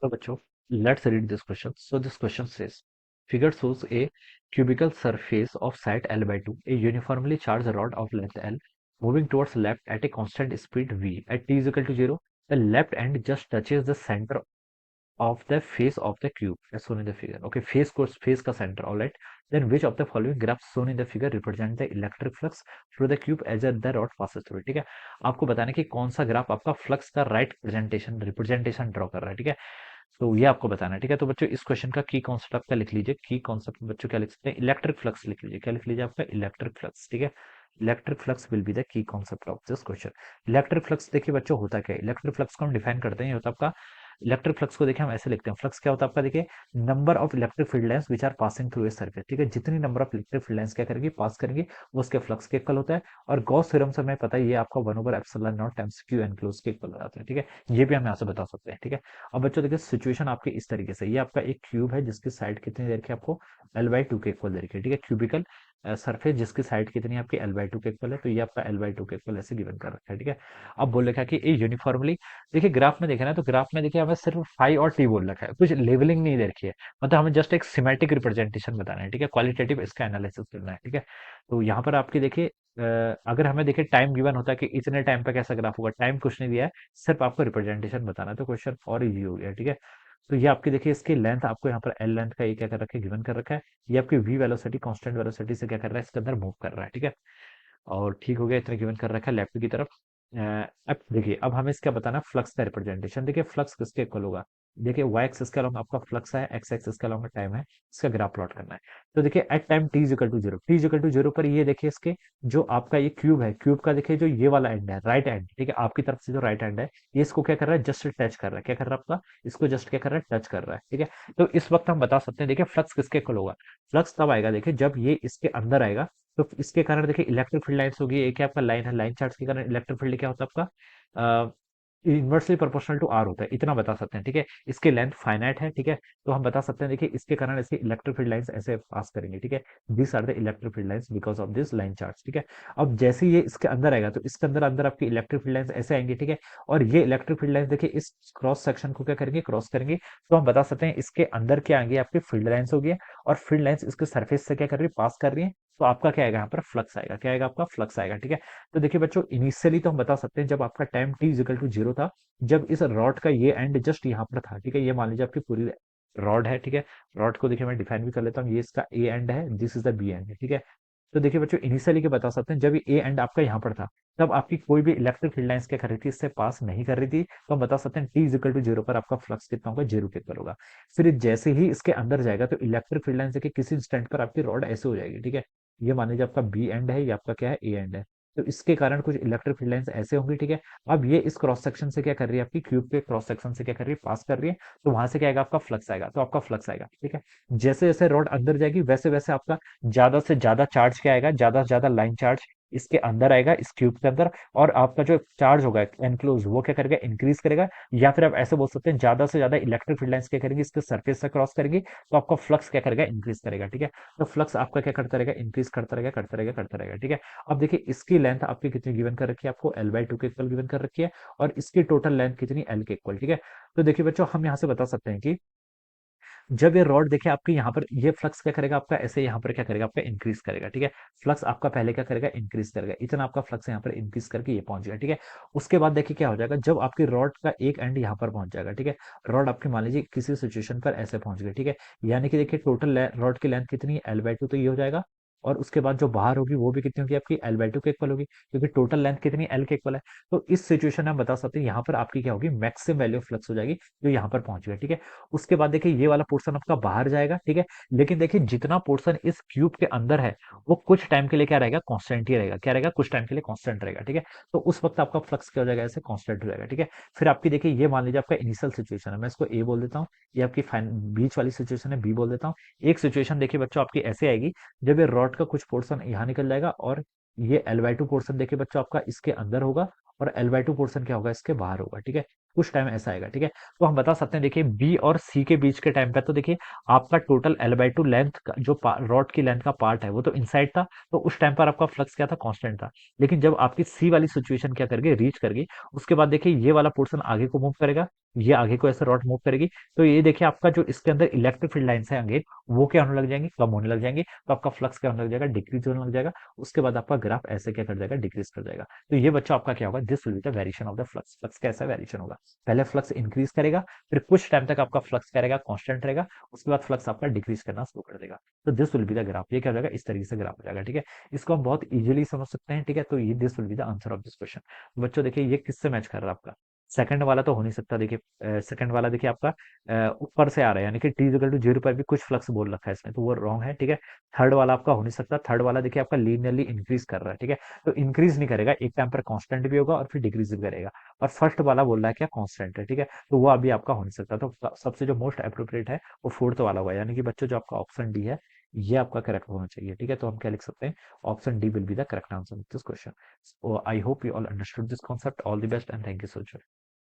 So, bachcho, let's read this question. So, this question says, figure shows a cubical surface of side L by 2, a uniformly charged rod of length L, moving towards left at a constant speed V. At t is equal to 0, the left end just touches the center of the face of the cube as shown in the figure. Okay, face का center. All right. Then which of the following graphs shown in the figure represent the electric flux through the cube as the rod passes through? ठीक है, आपको बताना है कि कौन सा graph आपका फ्लक्स का राइट रिप्रेजेंटेशन ड्रॉ कर रहा है। ठीक है, तो ये आपको बताना है। ठीक है, तो बच्चों इस क्वेश्चन का की कॉन्सेप्ट आपका लिख लीजिए। की कॉन्सेप्ट बच्चों क्या लिख सकते हैं? इलेक्ट्रिक फ्लक्स लिख लीजिए। क्या लिख लीजिए? आपका इलेक्ट्रिक फ्लक्स। ठीक है, electric flux will be the key concept of this question. Electric flux देखिए बच्चों होता क्या है? इलेक्ट्रिक फ्लक्स को हम डिफाइन करते हैं, ये होता है आपका इलेक्ट्रिक फ्लक्स को देखिए हम ऐसे लिखते हैं। फ्लक्स क्या होता है आपका? देखिए number of electric field lines which are passing through a surface. ठीक है, जितनी number of electric field lines क्या करेंगे? पास करेंगे, वो उसके फ्लक्स के इक्वल होता है। और गॉस थ्योरम से हमें पता है ये आपका 1/ε0 टाइम्स क्यू एनक्लोज के इक्वल हो जाता है। ठीक है, ये भी हम यहाँ से बता सकते हैं। ठीक है, अब बच्चों देखिए सिचुएशन आपकी इस तरीके से, ये आपका एक क्यूब है जिसकी साइड कितनी दे रखी है आपको? L/2 के इक्वल दे रखी है। ठीक है, क्यूबिकल सरफेस जिसकी साइड कितनी है आपकी? L/2 के इक्वल है, तो ये आपका L/2 के इक्वल ऐसे गिवन कर रखा है। ठीक है, अब बोल रखा है कि ये यूनिफॉर्मली, देखिए ग्राफ में देखे ना, तो ग्राफ में देखिए हमें सिर्फ फाई और टी बोल रखा है, कुछ लेवलिंग नहीं दे रखी है। मतलब हमें जस्ट एक सिमेट्रिक रिप्रेजेंटेशन बताना है। ठीक है, क्वालिटेटिव इसका एनालिसिस करना है। ठीक है, तो यहाँ पर आपकी देखिए अगर हमें देखिए टाइम गिवन होता है कि इतने टाइम पे कैसा ग्राफ होगा, टाइम कुछ नहीं दिया है, सिर्फ आपको रिप्रेजेंटेशन बताना है, तो क्वेश्चन और इजी हो गया। ठीक है, तो ये आपकी देखिए इसकी लेंथ आपको यहाँ पर एल लेंथ का ये क्या कर रखा है? गिवन कर रखा है। ये आपकी वी वेलोसिटी कांस्टेंट वेलोसिटी से क्या कर रहा है? इसके अंदर मूव कर रहा है। ठीक है, और ठीक हो गया, इतना गिवन कर रखा है लेफ्ट की तरफ। अब देखिए अब हमें इसका बताना फ्लक्स का रिप्रेजेंटेशन। देखिए फ्लक्स किसके इक्वल होगा? देखिए वाई एक्सिस के अलॉन्ग आपका फ्लक्स है, एक्स एक्सिस के अलॉन्ग टाइम है, इसका ग्राफ प्लॉट करना है। तो देखिए at time T is equal to zero, T is equal to zero पर ये देखिए इसके जो आपका ये क्यूब है, क्यूब का देखिए जो ये वाला एंड है, राइट एंड, ठीक है, आपकी तरफ से जो राइट एंड है, ये इसको क्या कर रहा है? जस्ट टच कर रहा है। क्या कर रहा है आपका? इसको जस्ट क्या कर रहा है? टच कर रहा है। ठीक है, तो इस वक्त हम बता सकते हैं देखिए फ्लक्स किसके इक्वल होगा? फ्लक्स तब आएगा देखिए जब ये इसके अंदर आएगा, तो इसके कारण देखिए इलेक्ट्रिक फील्ड लाइंस होगी। एक आपका लाइन है, लाइन चार्ज के कारण इलेक्ट्रिक फील्ड क्या होता है आपका? इनवर्सली प्रोपोर्शनल टू आर होता है, इतना बता सकते हैं। ठीक है, इसकी लेंथ फाइनाइट है। ठीक है, तो हम बता सकते हैं देखिए इसके कारण इसके इलेक्ट्रिक फील्ड लाइंस ऐसे पास करेंगे। ठीक है, this are the electric field lines because of this line charge. ठीक है, अब जैसे ये इसके अंदर आएगा, तो इसके अंदर अंदर आपकी इलेक्ट्रिक फील्ड लाइंस ऐसे आएंगे। ठीक है, और ये इलेक्ट्रिक फील्ड लाइंस देखिए इस क्रॉस सेक्शन को क्या करेंगे? क्रॉस करेंगे, तो हम बता सकते हैं इसके अंदर क्या आएंगे? आपकी फील्ड लाइंस होगी, और फील्ड लाइंस इसके सरफेस से क्या कर रही है? पास कर रही है। तो आपका क्या आएगा? यहाँ पर फ्लक्स आएगा। क्या आएगा? आपका फ्लक्स आएगा। ठीक है, तो देखिए बच्चों इनिशियली तो हम बता सकते हैं जब आपका time T is equal to zero था, जब इस रॉड का ये एंड जस्ट यहाँ पर था। ठीक है, ये मान लीजिए आपकी पूरी रॉड है। ठीक है, रॉड को देखिए मैं डिफाइन भी कर लेता हूँ, ये इसका ए एंड है, this is the B end है। ठीक है, तो देखिए बच्चों इनिशियली के बता सकते हैं जब ये ए एंड आपका यहाँ पर था, तब आपकी कोई भी इलेक्ट्रिक फील्ड लाइंस क्या कर रही थी? इससे पास नहीं कर रही थी। तो हम बता सकते हैं टी इजिकल टू जीरो पर आपका फ्लक्स कितना होगा? जीरो के इक्वल होगा। फिर जैसे ही इसके अंदर जाएगा, तो इलेक्ट्रिक फील्ड लाइंस देखिए किसी इंस्टेंट पर आपकी रॉड ऐसे हो जाएगी। ठीक है, ये मान लीजिए आपका बी एंड है, ये आपका क्या है? ए एंड है, तो इसके कारण कुछ इलेक्ट्रिक फील्ड लाइंस ऐसे होंगी। ठीक है, अब ये इस क्रॉस सेक्शन से क्या कर रही है? आपकी क्यूब के क्रॉस सेक्शन से क्या कर रही है? पास कर रही है, तो वहां से क्या आएगा? आपका फ्लक्स आएगा। तो आपका फ्लक्स आएगा। ठीक है, जैसे जैसे रॉड अंदर जाएगी, वैसे वैसे आपका ज्यादा से ज्यादा चार्ज क्या आएगा? ज्यादा से ज्यादा लाइन चार्ज इसके अंदर आएगा, इस क्यूब के अंदर, और आपका जो चार्ज होगा एनक्लोज वो क्या करेगा? इंक्रीज करेगा। या फिर आप ऐसे बोल सकते हैं ज्यादा से ज्यादा इलेक्ट्रिक फील्ड लाइंस क्या करेंगे? इसके सरफेस से क्रॉस करेंगे, तो आपका फ्लक्स क्या करेगा? इंक्रीज करेगा। ठीक है, तो फ्लक्स आपका क्या करता रहेगा? इंक्रीज करता रहेगा, करता रहेगा, करता रहेगा। ठीक है, अब देखिए इसकी लेंथ आपकी कितनी गिवन कर रखी है? आपको L/2 के इक्वल गिवन कर रखी है, और इसकी टोटल लेंथ कितनी? L के इक्वल। ठीक है, तो देखिए बच्चों हम यहाँ से बता सकते हैं कि जब ये रॉड देखिए आपके यहाँ पर, ये फ्लक्स क्या करेगा आपका? ऐसे यहाँ पर क्या करेगा? आपका इंक्रीज करेगा। ठीक है, फ्लक्स आपका पहले क्या करेगा? इंक्रीज करेगा, इतना आपका फ्लक्स यहाँ पर इंक्रीज करके ये पहुंच गया। ठीक है, उसके बाद देखिए क्या हो जाएगा? जब आपकी रॉड का एक एंड यहाँ पर पहुंच जाएगा। ठीक है, रॉड आपकी मान लीजिए किसी सिचुएशन पर ऐसे पहुंच गई। ठीक है, यानी कि देखिए टोटल रॉड की लेंथ कितनी है? L/2, तो ये हो जाएगा, और उसके बाद जो बाहर होगी वो भी कितनी होगी? आपकी L/2 के इक्वल होगी, क्योंकि टोटल लेंथ कितनी? L के इक्वल है। तो इस सिचुएशन में हम बता सकते हैं यहाँ पर आपकी क्या होगी? मैक्सिमम वैल्यू ऑफ फ्लक्स हो जाएगी, जो यहाँ पर पहुंच गया। ठीक है, उसके बाद देखिए ये वाला पोर्शन आपका बाहर जाएगा। ठीक है, लेकिन देखिए जितना पोर्शन इस क्यूब के अंदर है, वो कुछ टाइम के लिए क्या रहेगा? कांस्टेंट ही रहेगा। क्या रहेगा? कुछ टाइम के लिए कांस्टेंट रहेगा। ठीक है, तो उस वक्त आपका फ्लक्स क्या हो जाएगा? ऐसे कांस्टेंट हो जाएगा। ठीक है, फिर आपकी देखिए ये मान लीजिए आपका इनिशियल सिचुएशन है, मैं इसको ए बोल देता हूँ, ये आपकी बीच वाली सिचुएशन है, बी बोल देता हूँ। एक सिचुएशन देखिए बच्चों आपकी ऐसे आएगी, जब ये रॉड का कुछ पोर्शन यहाँ निकल जाएगा, और ये L/2 पोर्शन देखिए बच्चों आपका इसके अंदर होगा, और L/2 पोर्शन क्या होगा? इसके बाहर होगा। ठीक है, कुछ टाइम ऐसा आएगा। ठीक है, तो हम बता सकते हैं देखिए बी और सी के बीच के टाइम पे, तो देखिए आपका टोटल L/2 लेंथ का जो रॉड की लेंथ का पार्ट है वो तो इनसाइड था, तो उस टाइम पर आपका फ्लक्स क्या था? कांस्टेंट था। लेकिन जब आपकी सी वाली सिचुएशन क्या करके रीच करगी, उसके बाद देखिए ये वाला पोर्शन आगे को मूव करेगा, ये आगे को ऐसे रॉड मूव करेगी, तो ये देखिए आपका जो इसके अंदर इलेक्ट्रिक फील्ड लाइंस है अगेन, वो क्या होने लग जाएंगी, कम होने लग जाएंगी, तो आपका फ्लक्स क्या होने लग जाएगा, डिक्रीज होने लग जाएगा। उसके बाद आपका ग्राफ ऐसे क्या कर जाएगा, डिक्रीज कर जाएगा। तो ये बच्चों आपका क्या होगा, this will be the variation of the flux. Flux कैसा वेरिएशन होगा, पहले फ्लक्स इंक्रीज करेगा, फिर कुछ टाइम तक आपका फ्लक्स क्या रहेगा, कांस्टेंट रहेगा, उसके बाद फ्लक्स आपका डिक्रीज करना शुरू कर देगा। तो this will be the graph, ये क्या हो जाएगा, इस तरीके से ग्राफ हो जाएगा, ठीक है। इसको हम बहुत इजीली समझ सकते हैं, ठीक है। तो ये this will be the answer of this question. बच्चों देखिए ये किससे मैच कर रहा है आपका, सेकंड वाला तो हो नहीं सकता। देखिए सेकंड वाला देखिए आपका ऊपर से आ रहा है, यानी कि टी इक्वल टू 0 पर भी कुछ फ्लक्स बोल रखा है इसमें, तो वो रॉन्ग है, ठीक है। थर्ड वाला आपका हो नहीं सकता, थर्ड वाला देखिए आपका लीनियरली इंक्रीज कर रहा है, ठीक है। तो इंक्रीज नहीं करेगा, एक टाइम पर कांस्टेंट भी होगा और फिर डिक्रीज भी करेगा। और फर्स्ट वाला बोल रहा है क्या, कांस्टेंट है, ठीक है। तो वो अभी आपका हो नहीं सकता। तो सबसे जो मोस्ट अप्रोप्रिएट है वो फोर्थ वाला होगा, यानी कि बच्चों जो आपका ऑप्शन डी है ये आपका करेक्ट होना चाहिए, ठीक है। तो हम क्या लिख सकते हैं, option D will be the correct answer of this question. So I hope you all understood this concept. All the best and thank you so much.